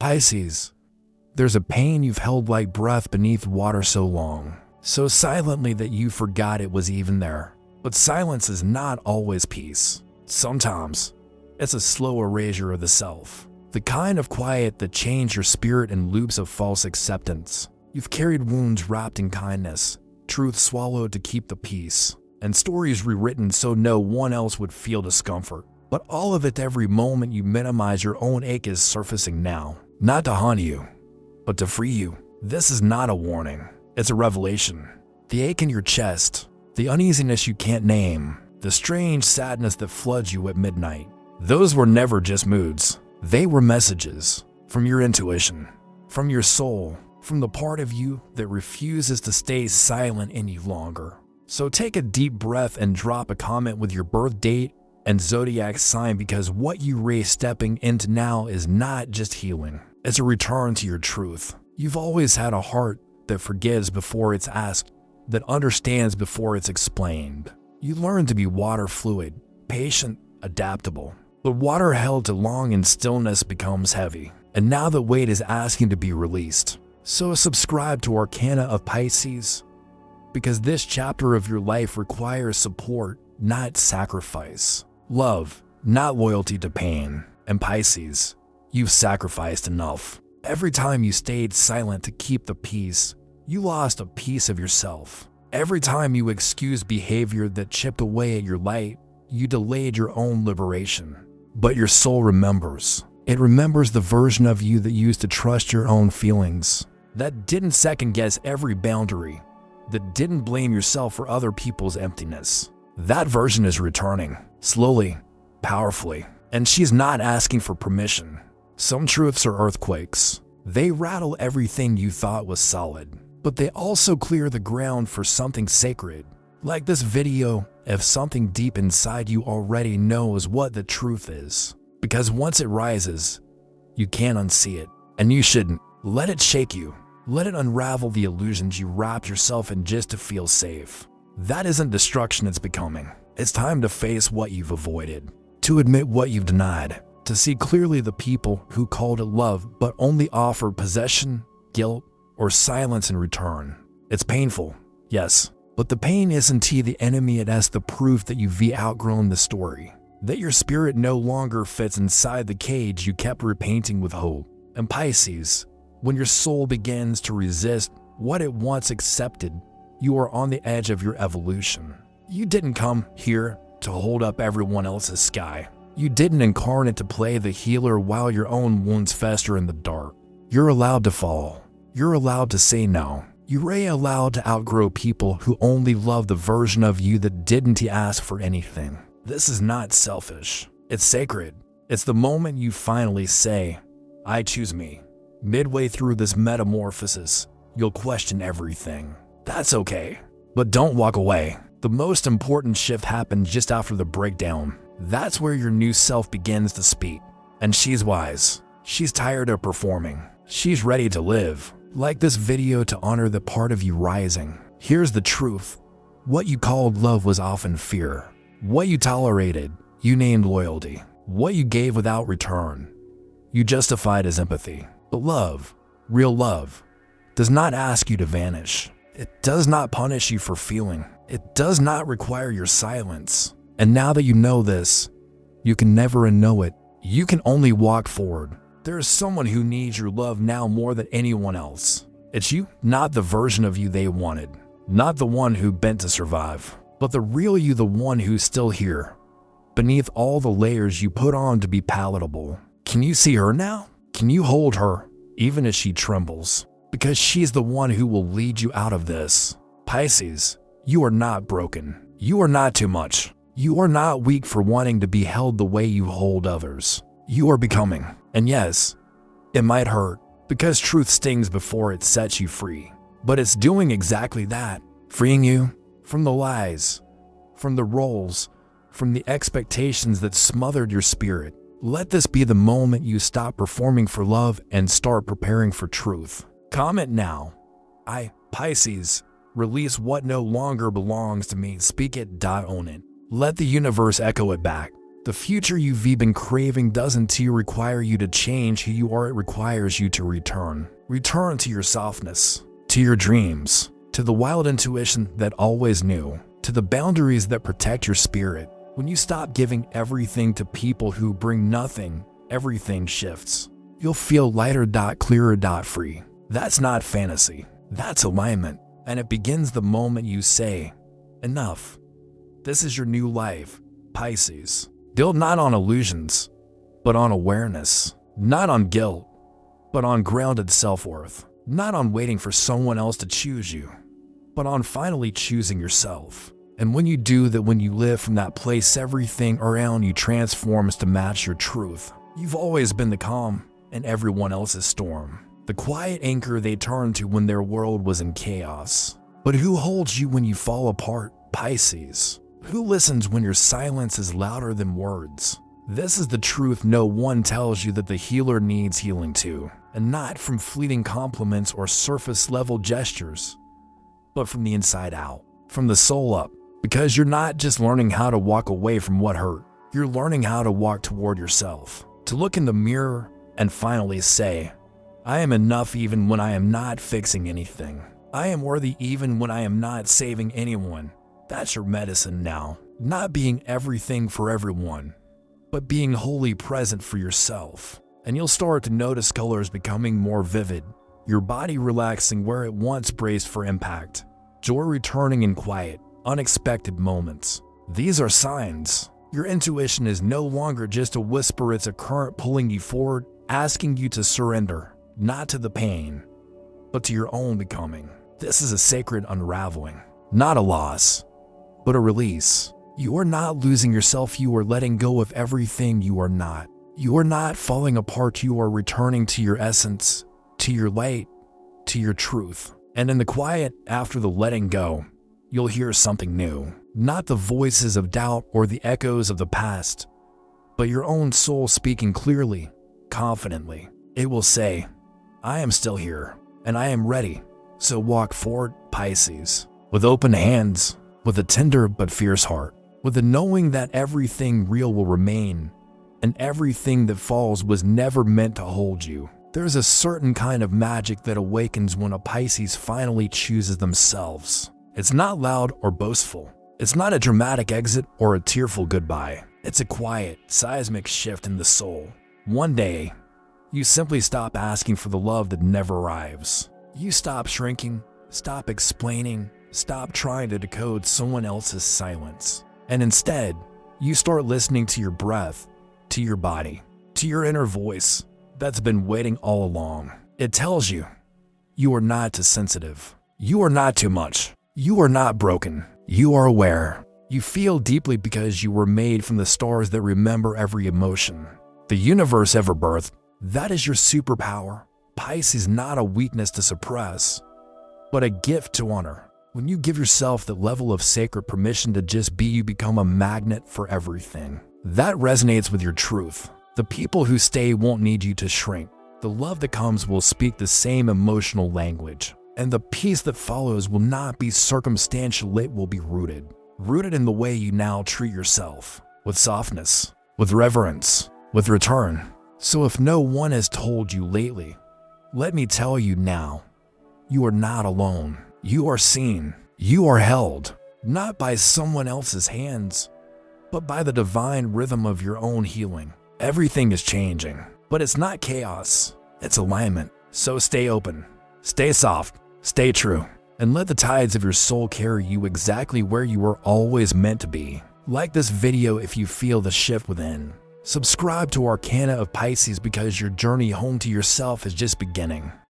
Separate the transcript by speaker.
Speaker 1: Pisces, there's a pain you've held like breath beneath water so long, so silently that you forgot it was even there. But silence is not always peace. Sometimes, it's a slow erasure of the self. The kind of quiet that chains your spirit in loops of false acceptance. You've carried wounds wrapped in kindness, truth swallowed to keep the peace, and stories rewritten so no one else would feel discomfort. But all of it every moment you minimize your own ache is surfacing now. Not to haunt you, but to free you. This is not a warning, it's a revelation. The ache in your chest, the uneasiness you can't name, the strange sadness that floods you at midnight. Those were never just moods. They were messages from your intuition, from your soul, from the part of you that refuses to stay silent any longer. So take a deep breath and drop a comment with your birth date and zodiac sign, because what you raise stepping into now is not just healing. It's a return to your truth. You've always had a heart that forgives before it's asked, that understands before it's explained. You learn to be water fluid, patient, adaptable. But water held too long in stillness becomes heavy, and now the weight is asking to be released. So subscribe to Arcana of Pisces, because this chapter of your life requires support, not sacrifice. Love, not loyalty to pain. And Pisces, you've sacrificed enough. Every time you stayed silent to keep the peace, you lost a piece of yourself. Every time you excused behavior that chipped away at your light, you delayed your own liberation. But your soul remembers. It remembers the version of you that used to trust your own feelings, that didn't second-guess every boundary, that didn't blame yourself for other people's emptiness. That version is returning, slowly, powerfully, and she's not asking for permission. Some truths are earthquakes. They rattle everything you thought was solid, but they also clear the ground for something sacred. Like this video, if something deep inside you already knows what the truth is. Because once it rises, you can't unsee it. And you shouldn't. Let it shake you. Let it unravel the illusions you wrapped yourself in just to feel safe. That isn't destruction, it's becoming. It's time to face what you've avoided. To admit what you've denied. To see clearly the people who called it love but only offered possession, guilt, or silence in return. It's painful, yes. But the pain isn't the enemy, it has the proof that you've outgrown the story. That your spirit no longer fits inside the cage you kept repainting with hope. And Pisces, when your soul begins to resist what it once accepted, you are on the edge of your evolution. You didn't come here to hold up everyone else's sky. You didn't incarnate to play the healer while your own wounds fester in the dark. You're allowed to fall. You're allowed to say no. You're allowed to outgrow people who only love the version of you that didn't ask for anything. This is not selfish. It's sacred. It's the moment you finally say, I choose me. Midway through this metamorphosis, you'll question everything. That's okay. But don't walk away. The most important shift happened just after the breakdown. That's where your new self begins to speak. And she's wise. She's tired of performing. She's ready to live. Like this video to honor the part of you rising. Here's the truth. What you called love was often fear. What you tolerated, you named loyalty. What you gave without return, you justified as empathy. But love, real love, does not ask you to vanish. It does not punish you for feeling. It does not require your silence. And now that you know this, you can never unknow it. You can only walk forward. There is someone who needs your love now more than anyone else. It's you, not the version of you they wanted, not the one who bent to survive, but the real you, the one who's still here, beneath all the layers you put on to be palatable. Can you see her now? Can you hold her, even as she trembles? Because she's the one who will lead you out of this. Pisces, you are not broken. You are not too much. You are not weak for wanting to be held the way you hold others. You are becoming. And yes, it might hurt, because truth stings before it sets you free. But it's doing exactly that, freeing you from the lies, from the roles, from the expectations that smothered your spirit. Let this be the moment you stop performing for love and start preparing for truth. Comment now. I, Pisces, release what no longer belongs to me. Speak it, own it. Let the universe echo it back. The future you've been craving doesn't require you to change who you are, it requires you to return. Return to your softness, to your dreams, to the wild intuition that always knew, to the boundaries that protect your spirit. When you stop giving everything to people who bring nothing, everything shifts. You'll feel lighter, clearer, free. That's not fantasy. That's alignment. And it begins the moment you say, enough. This is your new life, Pisces. Built not on illusions, but on awareness. Not on guilt, but on grounded self-worth. Not on waiting for someone else to choose you, but on finally choosing yourself. And when you do that, when you live from that place, everything around you transforms to match your truth. You've always been the calm in everyone else's storm. The quiet anchor they turned to when their world was in chaos. But who holds you when you fall apart, Pisces? Who listens when your silence is louder than words? This is the truth no one tells you, that the healer needs healing too. And not from fleeting compliments or surface-level gestures, but from the inside out, from the soul up. Because you're not just learning how to walk away from what hurt, you're learning how to walk toward yourself. To look in the mirror and finally say, I am enough even when I am not fixing anything. I am worthy even when I am not saving anyone. That's your medicine now. Not being everything for everyone, but being wholly present for yourself. And you'll start to notice colors becoming more vivid, your body relaxing where it once braced for impact, joy returning in quiet, unexpected moments. These are signs. Your intuition is no longer just a whisper, it's a current pulling you forward, asking you to surrender. Not to the pain, but to your own becoming. This is a sacred unraveling, not a loss, but a release. You are not losing yourself, you are letting go of everything you are not. You are not falling apart, you are returning to your essence, to your light, to your truth. And in the quiet, after the letting go, you'll hear something new. Not the voices of doubt or the echoes of the past, but your own soul speaking clearly, confidently. It will say, I am still here, and I am ready. So walk forward, Pisces, with open hands, with a tender but fierce heart, with the knowing that everything real will remain, and everything that falls was never meant to hold you. There's a certain kind of magic that awakens when a Pisces finally chooses themselves. It's not loud or boastful. It's not a dramatic exit or a tearful goodbye. It's a quiet, seismic shift in the soul. One day, you simply stop asking for the love that never arrives. You stop shrinking, stop explaining, stop trying to decode someone else's silence. And instead, you start listening to your breath, to your body, to your inner voice that's been waiting all along. It tells you, you are not too sensitive. You are not too much. You are not broken. You are aware. You feel deeply because you were made from the stars that remember every emotion the universe ever birthed. That is your superpower. Pisces, not a weakness to suppress, but a gift to honor. When you give yourself the level of sacred permission to just be, you become a magnet for everything. That resonates with your truth. The people who stay won't need you to shrink. The love that comes will speak the same emotional language. And the peace that follows will not be circumstantial, it will be rooted. Rooted in the way you now treat yourself. With softness, with reverence, with return. So if no one has told you lately, let me tell you now, you are not alone. You are seen. You are held, not by someone else's hands, but by the divine rhythm of your own healing. Everything is changing, but it's not chaos, it's alignment. So stay open, stay soft, stay true, and let the tides of your soul carry you exactly where you were always meant to be. Like this video if you feel the shift within. Subscribe to Arcana of Pisces because your journey home to yourself is just beginning.